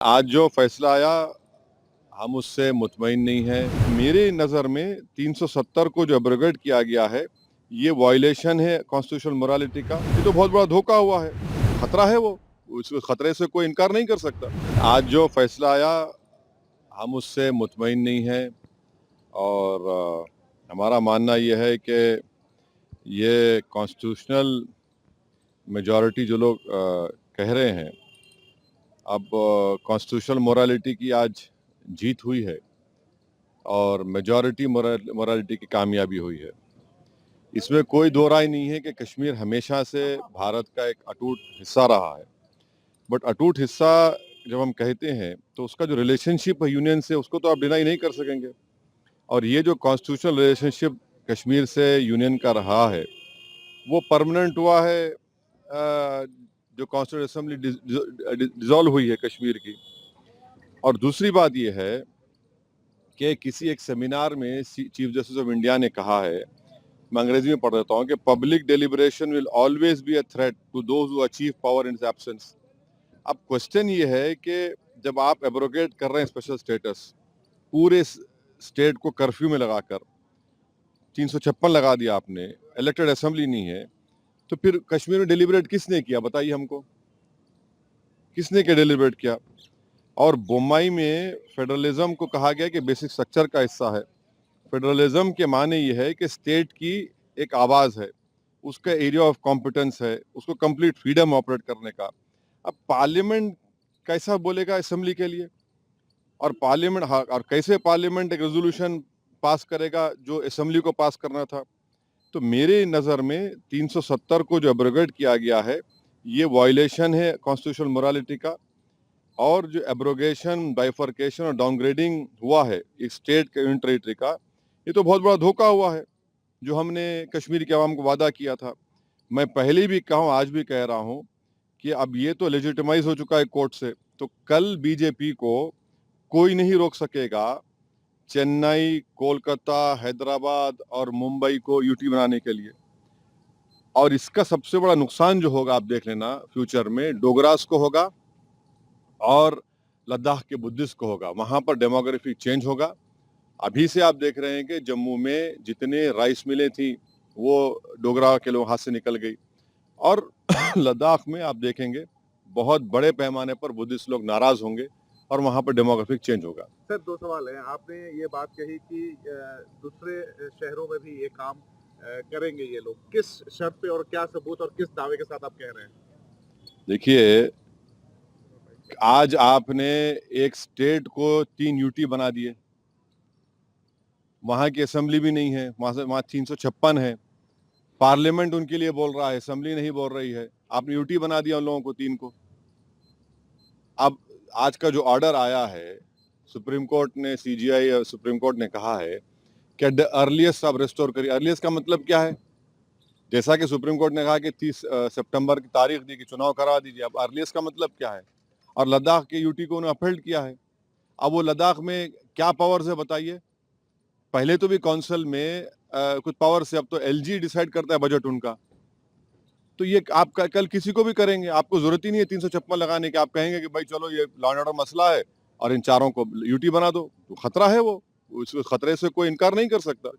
आज जो फैसला आया हम उससे मुतमईन नहीं हैं। मेरे नज़र में 370 को जो एब्रोगेट किया गया है ये वायलेशन है कॉन्स्टिट्यूशनल मोरालिटी का। ये तो बहुत बड़ा धोखा हुआ है, खतरा है वो, उस खतरे से कोई इनकार नहीं कर सकता। आज जो फैसला आया हम उससे मुतमईन नहीं हैं और हमारा मानना ये है कि ये कॉन्स्टिट्यूशनल मेजॉरिटी जो लोग कह रहे हैं, अब कॉन्स्टिट्यूशनल मोरालिटी की आज जीत हुई है और मेजॉरिटी मोरालिटी की कामयाबी हुई है। इसमें कोई दो राय नहीं है कि कश्मीर हमेशा से भारत का एक अटूट हिस्सा रहा है। बट अटूट हिस्सा जब हम कहते हैं तो उसका जो रिलेशनशिप है यूनियन से, उसको तो आप डिनाई नहीं कर सकेंगे। और ये जो कॉन्स्टिट्यूशनल रिलेशनशिप कश्मीर से यूनियन का रहा है वो परमानेंट हुआ है। जो कॉन्स्टिट्यूंट असेंबली डिसॉल्व हुई है कश्मीर की। और दूसरी बात ये है कि किसी एक सेमिनार में चीफ जस्टिस ऑफ इंडिया ने कहा है, मैं अंग्रेजी में पढ़ देता हूँ, कि public deliberation will always be a threat to those who achieve power in absence. अब क्वेश्चन ये है कि जब आप एब्रोगेट कर रहे हैं स्पेशल स्टेटस, पूरे स्टेट को कर्फ्यू में लगाकर 356 लगा दिया आपने, इलेक्टेड असेंबली नहीं है, तो फिर कश्मीर में डेलिब्रेट किसने किया बताइए हमको, किसने क्या डेलिब्रेट किया? और बोम्बई में फेडरलिज्म को कहा गया कि बेसिक स्ट्रक्चर का हिस्सा है। फेडरलिज्म के माने ये है कि स्टेट की एक आवाज़ है, उसका एरिया ऑफ कॉम्पिटेंस है, उसको कंप्लीट फ्रीडम ऑपरेट करने का। अब पार्लियामेंट कैसा बोलेगा असेंबली के लिए? और पार्लियामेंट, हाँ, और कैसे पार्लियामेंट एक रेजोल्यूशन पास करेगा जो असेंबली को पास करना था? तो मेरे नज़र में 370 को जो एब्रोगेट किया गया है ये वायलेशन है कॉन्स्टिट्यूशनल मोरालिटी का। और जो एब्रोगेशन, बाइफर्केशन और डाउनग्रेडिंग हुआ है एक स्टेट के यूनियन टेरिटरी का, ये तो बहुत बड़ा धोखा हुआ है जो हमने कश्मीर की आवाम को वादा किया था। मैं पहले भी कहा हूँ, आज भी कह रहा हूँ कि अब ये तो लेजिटिमाइज हो चुका है कोर्ट से, तो कल बीजेपी को कोई नहीं रोक सकेगा चेन्नई, कोलकाता, हैदराबाद और मुंबई को यूटी बनाने के लिए। और इसका सबसे बड़ा नुकसान जो होगा आप देख लेना फ्यूचर में, डोगरास को होगा और लद्दाख के बुद्धिस्ट को होगा। वहां पर डेमोग्राफिक चेंज होगा। अभी से आप देख रहे हैं कि जम्मू में जितने राइस मिलें थी वो डोगरा के लोग हाथ से निकल गई। और लद्दाख में आप देखेंगे बहुत बड़े पैमाने पर बुद्धिस्ट लोग नाराज होंगे और वहां पर डेमोग्राफिक चेंज होगा। सर, 2 सवाल हैं। आपने ये बात कही कि दूसरे शहरों में भी ये काम करेंगे ये लोग। किस शर्त पे और क्या सबूत और किस दावे के साथ आप कह रहे हैं? देखिए, आज आपने एक स्टेट को 3 यूटी बना दिए, वहां की असेंबली भी नहीं है, वहां 356 है। पार्लियामेंट उनके लिए बोल रहा है, असेंबली नहीं बोल रही है। आपने यूटी बना दिया उन लोगों को 3 को। अब आज का जो ऑर्डर आया है सुप्रीम कोर्ट ने, सीजीआई और सुप्रीम कोर्ट ने कहा है कि द अर्लीस्ट आप रेस्टोर करिए। अर्लीस्ट का मतलब क्या है? जैसा कि सुप्रीम कोर्ट ने कहा कि 30 सितंबर की तारीख दी कि चुनाव करा दीजिए, अब अर्लीस्ट का मतलब क्या है? और लद्दाख के यूटी को उन्होंने अपहेल्ड किया है। अब वो लद्दाख में क्या पावर्स है बताइए? पहले तो भी काउंसिल में कुछ पावर से, अब तो एलजी डिसाइड करता है बजट उनका। तो ये आप कल किसी को भी करेंगे, आपको जरूरत ही नहीं है 356 लगाने की। आप कहेंगे कि भाई चलो ये लॉ एंड ऑर्डर मसला है और इन चारों को यूटी बना दो, तो खतरा है वो, उस खतरे से कोई इनकार नहीं कर सकता।